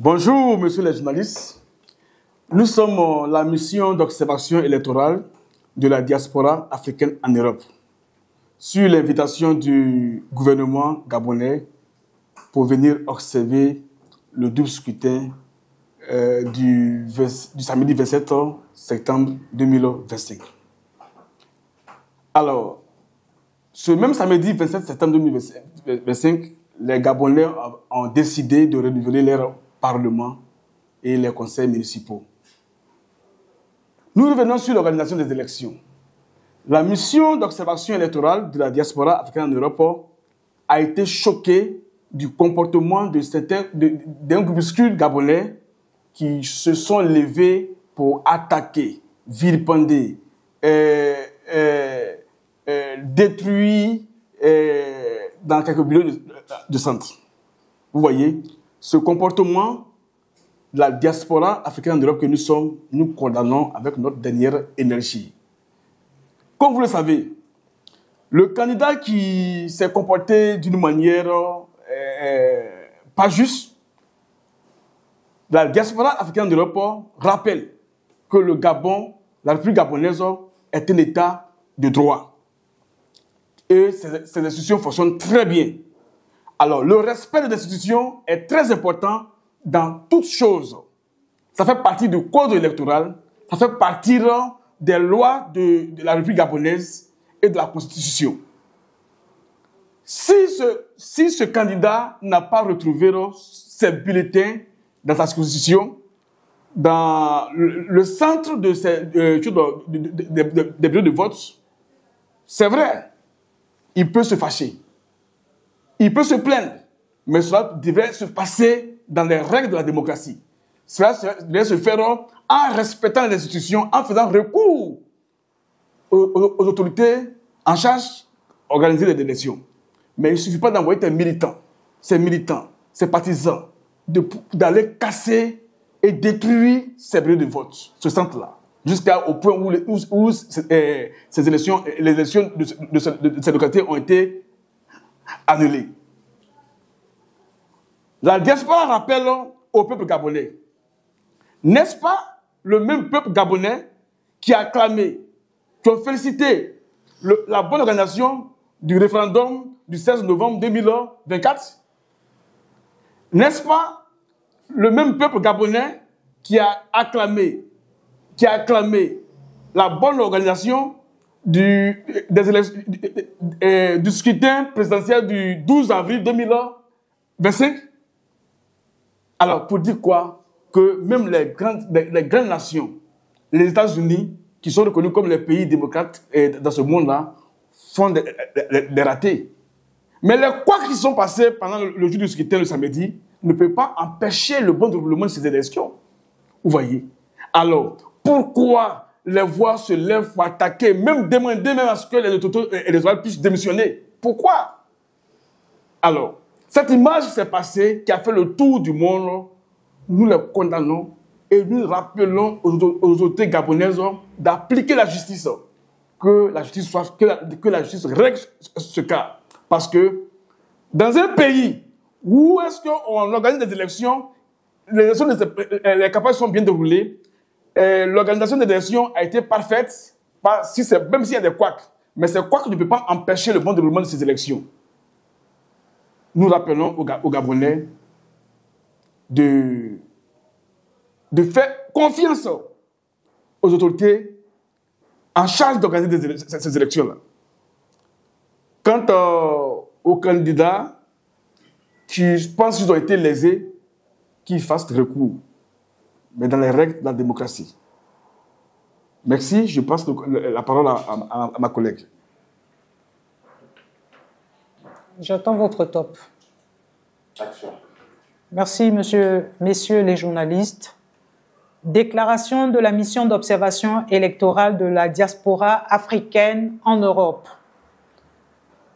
Bonjour, messieurs les journalistes. Nous sommes la mission d'observation électorale de la diaspora africaine en Europe, sur l'invitation du gouvernement gabonais pour venir observer le double scrutin du samedi 27 septembre 2025. Alors, ce même samedi 27 septembre 2025, les Gabonais ont décidé de renouveler leur Parlement et les conseils municipaux. Nous revenons sur l'organisation des élections. La mission d'observation électorale de la diaspora africaine en Europe a été choquée du comportement d'un groupuscule gabonais qui se sont levés pour attaquer, vilipender, détruire dans quelques bureaux de centre. Vous voyez, ce comportement de la diaspora africaine en Europe que nous sommes, nous condamnons avec notre dernière énergie. Comme vous le savez, le candidat qui s'est comporté d'une manière pas juste, la diaspora africaine en Europe rappelle que le Gabon, la République gabonaise, est un État de droit. Et ces institutions fonctionnent très bien. Alors, le respect des institutions est très important dans toutes choses. Ça fait partie du code électoral, ça fait partie des lois de la République gabonaise et de la Constitution. Si ce candidat n'a pas retrouvé ses bulletins dans sa circonscription, dans le centre des bureaux de vote, c'est vrai, il peut se fâcher. Il peut se plaindre, mais cela devrait se passer dans les règles de la démocratie. Cela devrait se faire en respectant les institutions, en faisant recours aux autorités en charge d'organiser les élections. Mais il ne suffit pas d'envoyer ses militants, ses partisans, d'aller casser et détruire ces bureaux de vote, ce centre-là, jusqu'au point où les élections de ces localités ont été annulé. La diaspora rappelle au peuple gabonais, n'est-ce pas le même peuple gabonais qui a acclamé, qui a félicité la bonne organisation du référendum du 16 novembre 2024? N'est-ce pas le même peuple gabonais qui a acclamé la bonne organisation du scrutin présidentiel du 12 avril 2025. Alors, pour dire quoi? Que même les grandes nations, les États-Unis, qui sont reconnus comme les pays démocrates dans ce monde-là, font des ratés. Mais les couacs qui sont passés pendant le jour du scrutin le samedi ne peuvent pas empêcher le bon déroulement de ces élections. Vous voyez? Alors, pourquoi les voix se lèvent pour attaquer, même demander à ce que les autorités puissent démissionner? Pourquoi? Alors, cette image s'est passée, qui a fait le tour du monde, nous les condamnons et nous rappelons aux autorités gabonaises d'appliquer la justice. Que la justice règle ce cas. Parce que dans un pays où est-ce qu'on organise des élections, les campagnes sont bien déroulées, l'organisation des élections a été parfaite, même s'il y a des couacs. Mais ces couacs ne peuvent pas empêcher le bon déroulement de ces élections. Nous rappelons aux Gabonais de faire confiance aux autorités en charge d'organiser ces élections-là. Quant aux candidats qui pensent qu'ils ont été lésés, qu'ils fassent recours, mais dans les règles de la démocratie. Merci, je passe la parole à ma collègue. J'attends votre top. Action. Merci, messieurs les journalistes. Déclaration de la mission d'observation électorale de la diaspora africaine en Europe.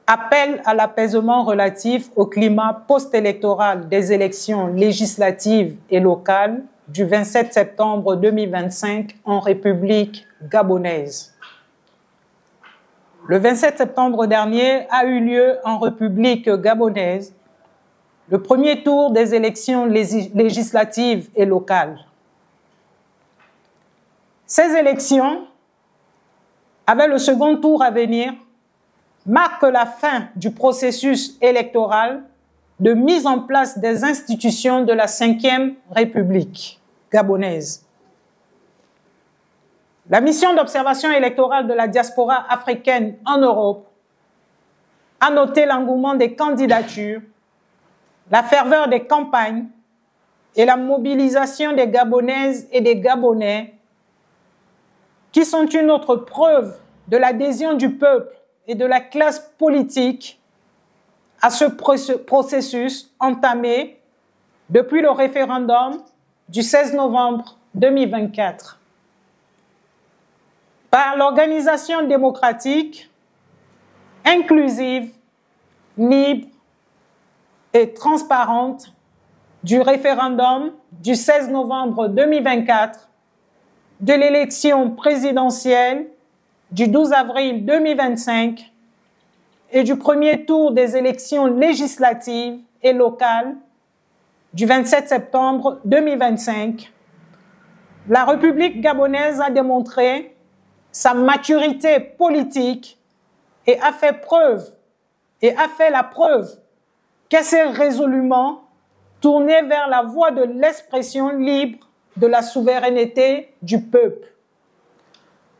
Appel à l'apaisement relatif au climat post-électoral des élections législatives et locales du 27 septembre 2025 en République gabonaise. Le 27 septembre dernier a eu lieu en République gabonaise le premier tour des élections législatives et locales. Ces élections, avec le second tour à venir, marquent la fin du processus électoral de mise en place des institutions de la Ve République gabonaise. La mission d'observation électorale de la diaspora africaine en Europe a noté l'engouement des candidatures, la ferveur des campagnes et la mobilisation des Gabonaises et des Gabonais qui sont une autre preuve de l'adhésion du peuple et de la classe politique à ce processus entamé depuis le référendum du 16 novembre 2024. Par l'organisation démocratique, inclusive, libre et transparente du référendum du 16 novembre 2024, de l'élection présidentielle du 12 avril 2025 et du premier tour des élections législatives et locales du 27 septembre 2025, la République gabonaise a démontré sa maturité politique et a fait la preuve qu'elle s'est résolument tournée vers la voie de l'expression libre de la souveraineté du peuple.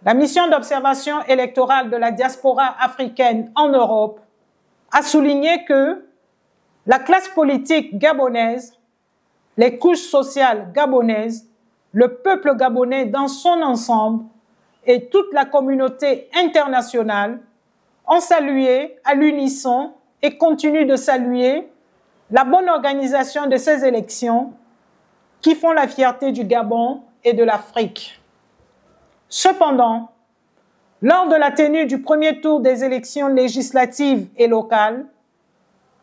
La mission d'observation électorale de la diaspora africaine en Europe a souligné que la classe politique gabonaise, les couches sociales gabonaises, le peuple gabonais dans son ensemble et toute la communauté internationale ont salué à l'unisson et continuent de saluer la bonne organisation de ces élections qui font la fierté du Gabon et de l'Afrique. Cependant, lors de la tenue du premier tour des élections législatives et locales,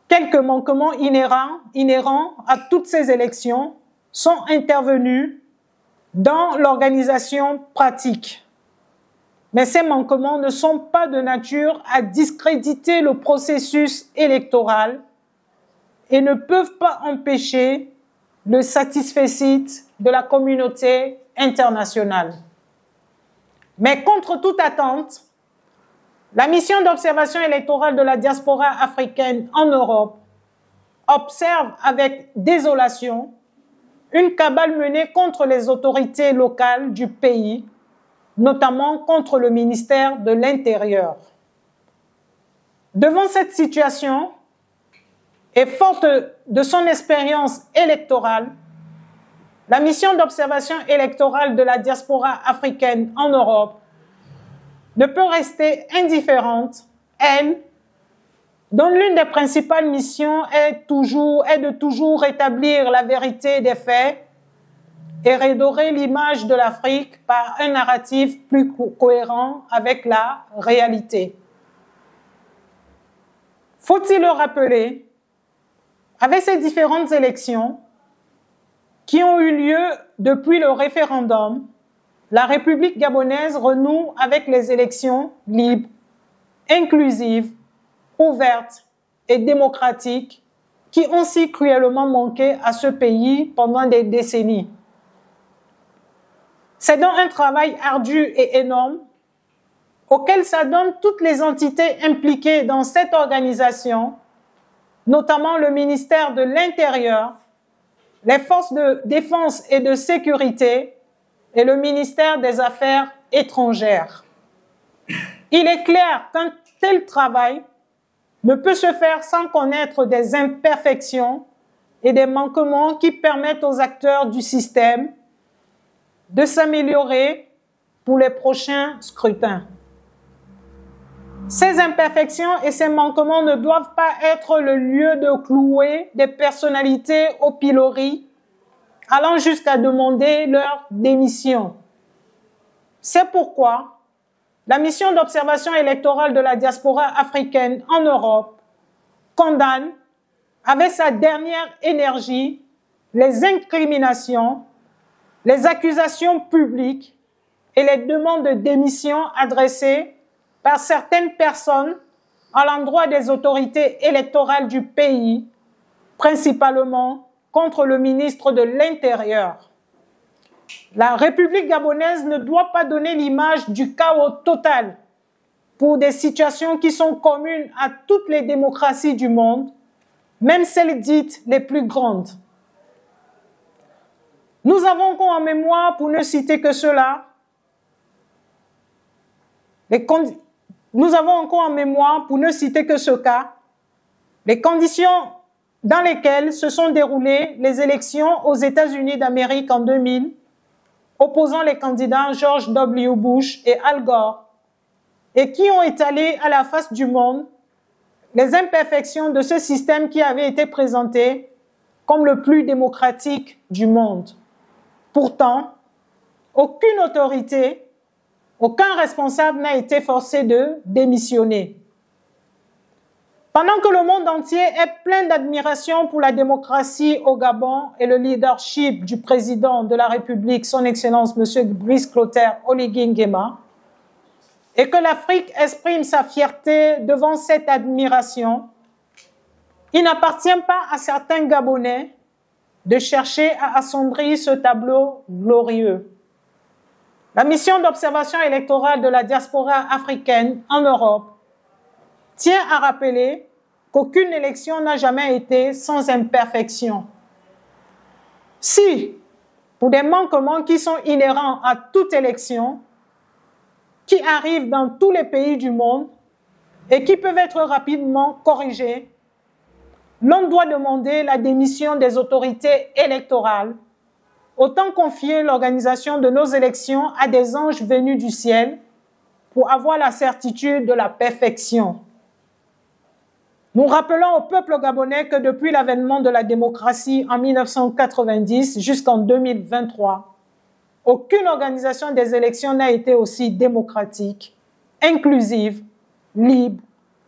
quelques manquements inhérents à toutes ces élections sont intervenus dans l'organisation pratique. Mais ces manquements ne sont pas de nature à discréditer le processus électoral et ne peuvent pas empêcher le satisfecit de la communauté internationale. Mais contre toute attente, la mission d'observation électorale de la diaspora africaine en Europe observe avec désolation une cabale menée contre les autorités locales du pays, notamment contre le ministère de l'Intérieur. Devant cette situation, et forte de son expérience électorale, la mission d'observation électorale de la diaspora africaine en Europe ne peut rester indifférente, elle, dont l'une des principales missions est de toujours rétablir la vérité des faits et redorer l'image de l'Afrique par un narratif plus cohérent avec la réalité. Faut-il le rappeler, avec ces différentes élections qui ont eu lieu depuis le référendum, la République gabonaise renoue avec les élections libres, inclusives, ouvertes et démocratiques qui ont si cruellement manqué à ce pays pendant des décennies. C'est donc un travail ardu et énorme auquel s'adonnent toutes les entités impliquées dans cette organisation, notamment le ministère de l'Intérieur, les forces de défense et de sécurité et le ministère des Affaires étrangères. Il est clair qu'un tel travail ne peut se faire sans connaître des imperfections et des manquements qui permettent aux acteurs du système de s'améliorer pour les prochains scrutins. Ces imperfections et ces manquements ne doivent pas être le lieu de clouer des personnalités au pilori, allant jusqu'à demander leur démission. C'est pourquoi la mission d'observation électorale de la diaspora africaine en Europe condamne avec sa dernière énergie les incriminations, les accusations publiques et les demandes de démission adressées par certaines personnes à l'endroit des autorités électorales du pays principalement contre le ministre de l'Intérieur. La République gabonaise ne doit pas donner l'image du chaos total pour des situations qui sont communes à toutes les démocraties du monde, même celles dites les plus grandes. Nous avons encore en mémoire, pour ne citer que cela, nous avons encore en mémoire, pour ne citer que ce cas, les conditions dans lesquelles se sont déroulées les élections aux États-Unis d'Amérique en 2000, opposant les candidats George W. Bush et Al Gore, et qui ont étalé à la face du monde les imperfections de ce système qui avait été présenté comme le plus démocratique du monde. Pourtant, aucune autorité, aucun responsable n'a été forcé de démissionner. Pendant que le monde entier est plein d'admiration pour la démocratie au Gabon et le leadership du président de la République, son Excellence M. Brice Clotaire Oligui Nguema, et que l'Afrique exprime sa fierté devant cette admiration, il n'appartient pas à certains Gabonais de chercher à assombrir ce tableau glorieux. La mission d'observation électorale de la diaspora africaine en Europe tient à rappeler qu'aucune élection n'a jamais été sans imperfection. Si, pour des manquements qui sont inhérents à toute élection, qui arrivent dans tous les pays du monde et qui peuvent être rapidement corrigés, l'on doit demander la démission des autorités électorales, autant confier l'organisation de nos élections à des anges venus du ciel pour avoir la certitude de la perfection. Nous rappelons au peuple gabonais que depuis l'avènement de la démocratie en 1990 jusqu'en 2023, aucune organisation des élections n'a été aussi démocratique, inclusive, libre,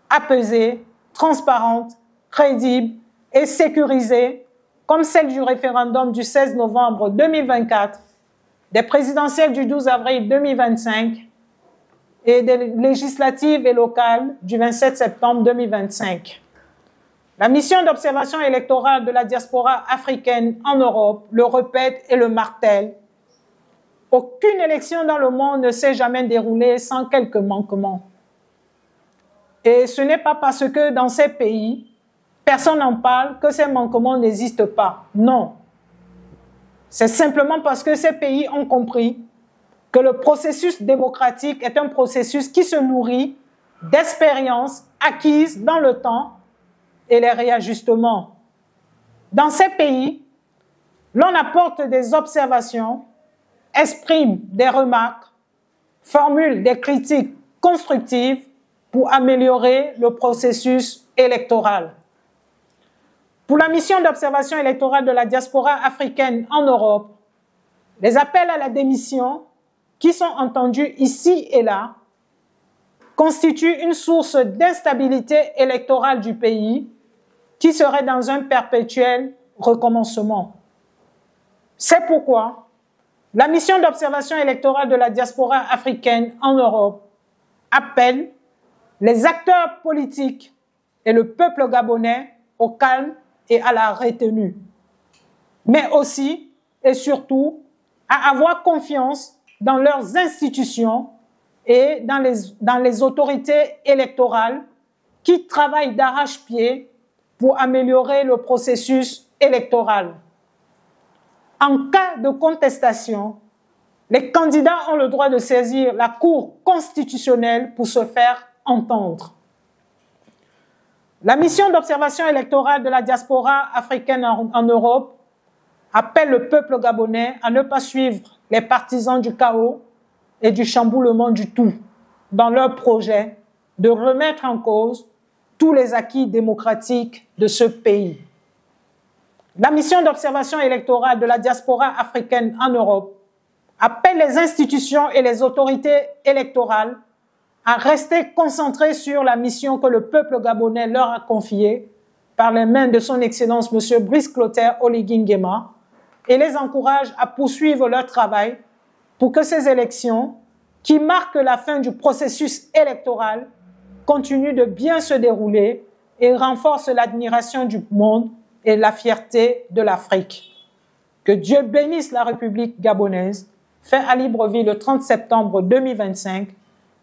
apaisée, transparente, crédible et sécurisée comme celle du référendum du 16 novembre 2024, des présidentielles du 12 avril 2025 et des législatives et locales du 27 septembre 2025. La mission d'observation électorale de la diaspora africaine en Europe le répète et le martèle. Aucune élection dans le monde ne s'est jamais déroulée sans quelques manquements. Et ce n'est pas parce que dans ces pays, personne n'en parle que ces manquements n'existent pas. Non. C'est simplement parce que ces pays ont compris que le processus démocratique est un processus qui se nourrit d'expériences acquises dans le temps et les réajustements. Dans ces pays, l'on apporte des observations, exprime des remarques, formule des critiques constructives pour améliorer le processus électoral. Pour la mission d'observation électorale de la diaspora africaine en Europe, les appels à la démission qui sont entendus ici et là constituent une source d'instabilité électorale du pays qui serait dans un perpétuel recommencement. C'est pourquoi la mission d'observation électorale de la diaspora africaine en Europe appelle les acteurs politiques et le peuple gabonais au calme et à la retenue, mais aussi et surtout à avoir confiance dans leurs institutions et dans les autorités électorales qui travaillent d'arrache-pied pour améliorer le processus électoral. En cas de contestation, les candidats ont le droit de saisir la Cour constitutionnelle pour se faire entendre. La mission d'observation électorale de la diaspora africaine en Europe appelle le peuple gabonais à ne pas suivre les partisans du chaos et du chamboulement du tout dans leur projet de remettre en cause tous les acquis démocratiques de ce pays. La mission d'observation électorale de la diaspora africaine en Europe appelle les institutions et les autorités électorales à rester concentrés sur la mission que le peuple gabonais leur a confiée par les mains de son Excellence M. Brice Clotaire Oligui Nguema et les encourage à poursuivre leur travail pour que ces élections, qui marquent la fin du processus électoral, continuent de bien se dérouler et renforcent l'admiration du monde et la fierté de l'Afrique. Que Dieu bénisse la République gabonaise. Fin à Libreville le 30 septembre 2025.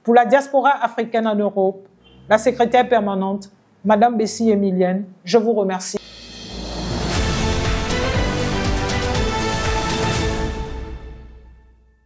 Pour la diaspora africaine en Europe, la secrétaire permanente, Madame Bessie Emilienne, je vous remercie.